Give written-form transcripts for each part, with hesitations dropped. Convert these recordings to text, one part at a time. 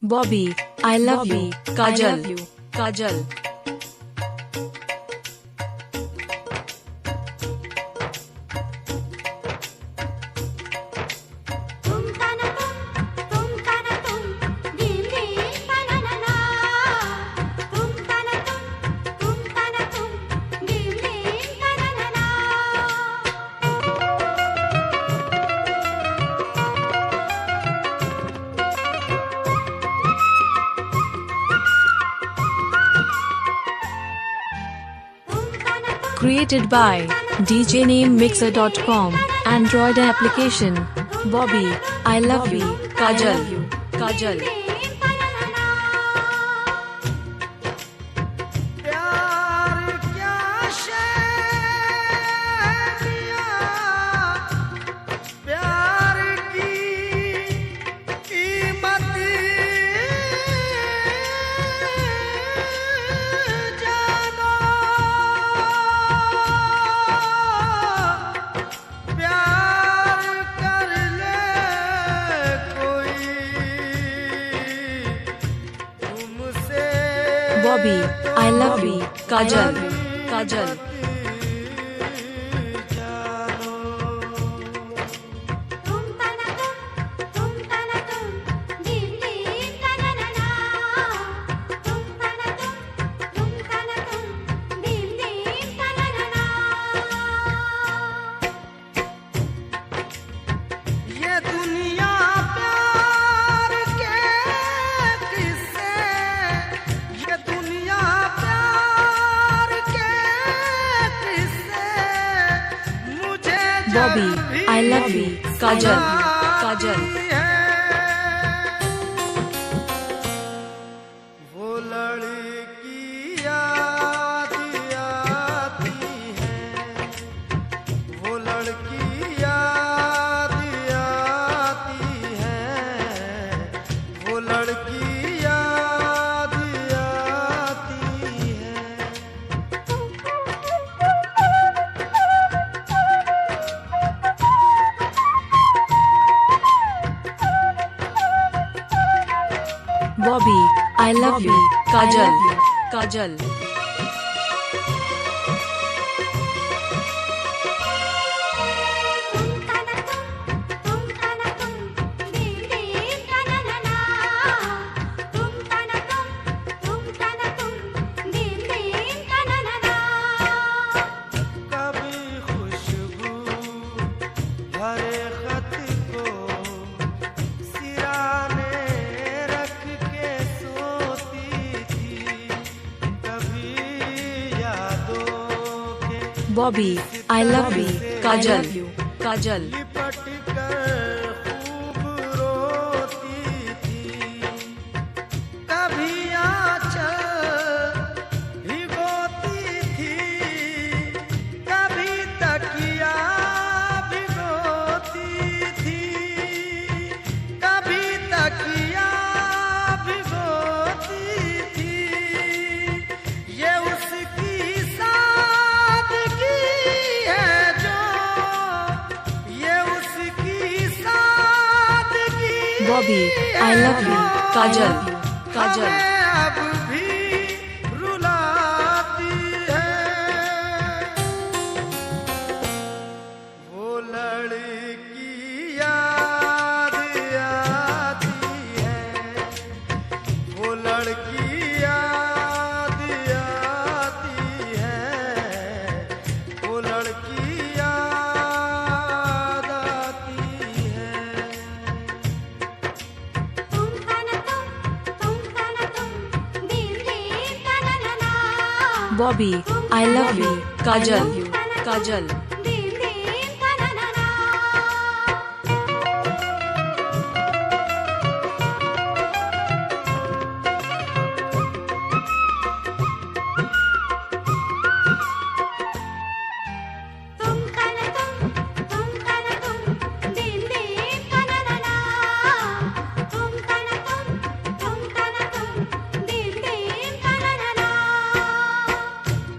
Bobby, I love you. Kajal, Kajal. Created by djnamemixer.com. Android application. Bobby, I love you. Kajal, Kajal. Bobby, I love you. Kajal, Kajal. Bobby, I love you. Kajal, Kajal. वो लड़की याद आती है, वो लड़की याद आती है, वो लड़की याद आती है। Bobby, I love you. Kajal, Kajal. कभी खुशबू भरे खत को सिराने रख के सोती थी, कभी यादों के Bobby, I love you. Kajal, Kajal. लिपट कर खूब रोती थी, कभी आंचल भिगोती थी, कभी तकिया भिगोती थी, कभी तकिया भिगोती थी। ये उसकी सादगी है जो, ये उसकी सादगी Bobby, I love you. Kajal, Kajal. हमें अब भी रुलाती है। वो लड़की याद आती है, वो लड़की याद आती है, वो लड़की याद आती है। Bobby, I love you. Kajal, Kajal.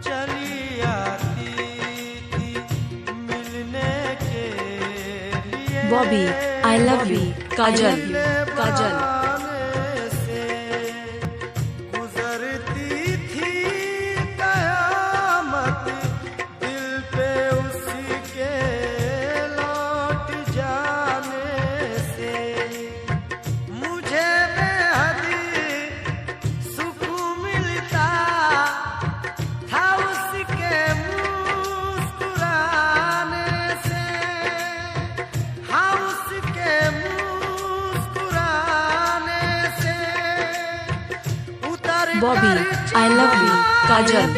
चली आती थी मिलने के लिए, Bobby, I love you. Kajal, Kajal. बहाने से Bobby, I love you. Kajal,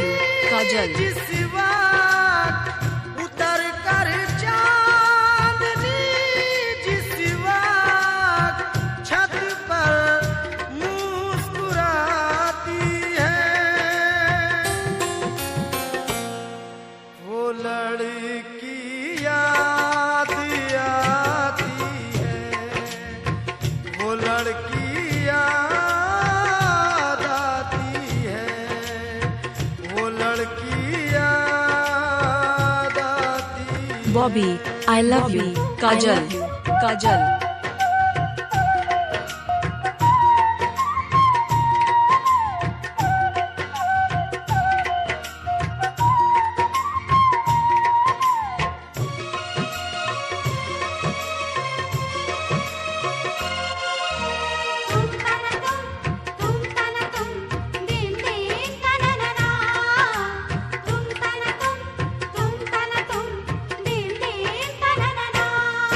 Kajal. जिस वक्त उतर कर चांदनी जिस वक्त छत पर मुस्कुराती है वो लड़की याद आती है वो लड़की याद आती है वो लड़की याद आती Bobby, I love you. Kajal, Kajal.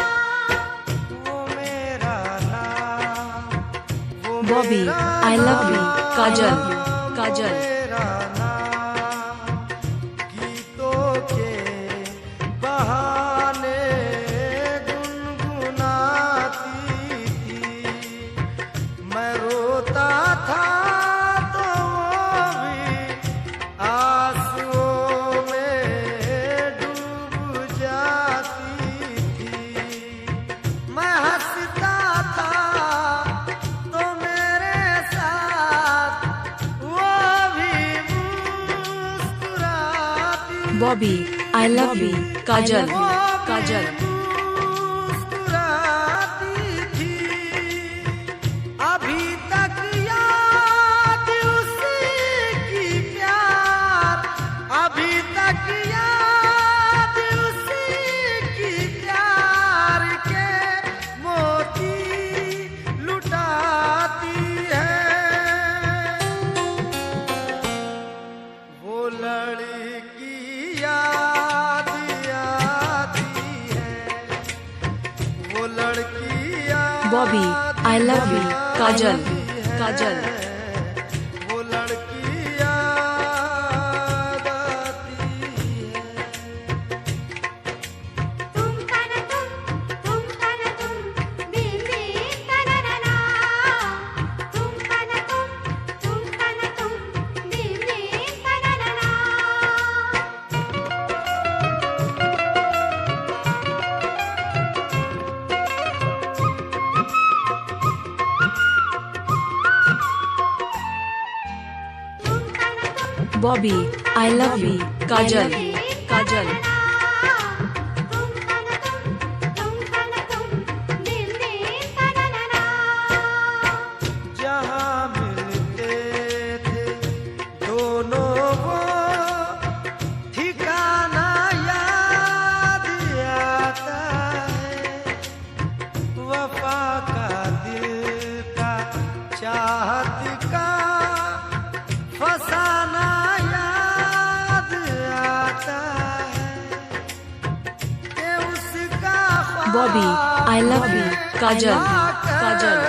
वो मेरा नाम वो Bobby, I love you. Kajal, Kajal. मेरा नाम गीतों के बहाने गुनगुनाती थी मैं रोता था तो वो भी आंसुओं में डूब जाती थी मैं हंसता था तो मेरे साथ वो भी मुस्कुराती Bobby, I love you. Kajal, Kajal. मुस्कुराती थी अभी तक याद उसकी प्यार अभी तक याद उसकी प्यार के मोती लुटाती है वो लड़की याद आती है वो लड़की याद Bobby, I love you. Kajal, Kajal. वो लड़की याद आती है तुम तना तुम दिन दिन तना ना तुम तना तुम दिन दिन तना ना Bobby, I love you. Kajal, Kajal. तुम तना तुम दिन दिन तना ना जहाँ मिलते थे दोनों वो ठिकाना याद आता है वफा का दिल का चाहत का फसाना याद आता है कि उसका Bobby, I love you. Kajal, Kajal.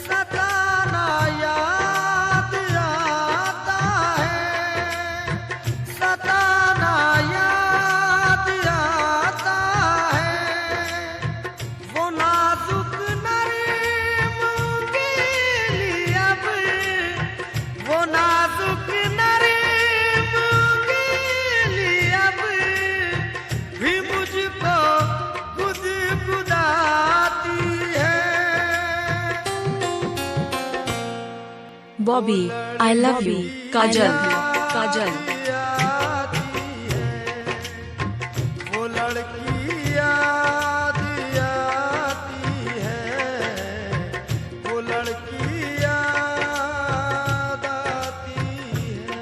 सताना याद आता है सताना याद आता है वो नाजुक नरीम गिली अब वो नाजुक नरीम गिली अब भी मुझको गुदगुदाती है Bobby, I love you. Kajal, Kajal. आती है वो लड़की याद आती है वो लड़की याद आती है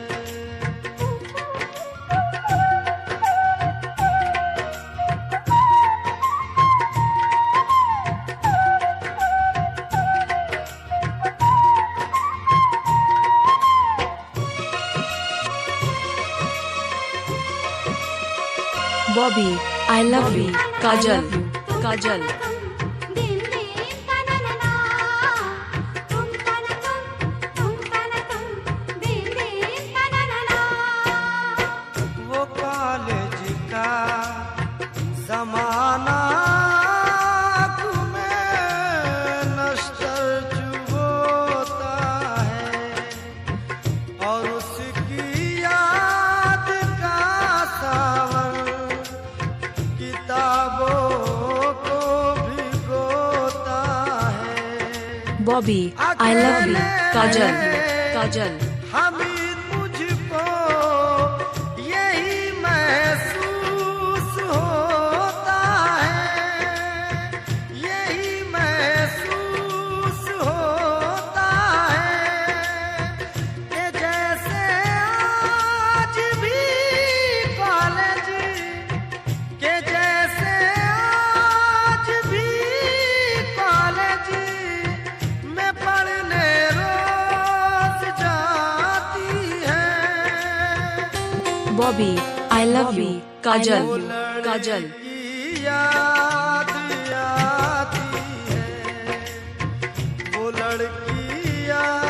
Bobby, I love you. Kajal, Kajal. दिन दिन तना ना तुम तना तुम Bobby, I love you. Kajal, Kajal. Hamid मुझको यही महसूस होता है, यही महसूस होता है कि जैसे आज भी कॉलेज, के जैसे आज भी कॉलेज में पढ़ने रोज जाती है। Bobby, I love you. Kajal, Kajal. की याद आती है, वो लड़की याद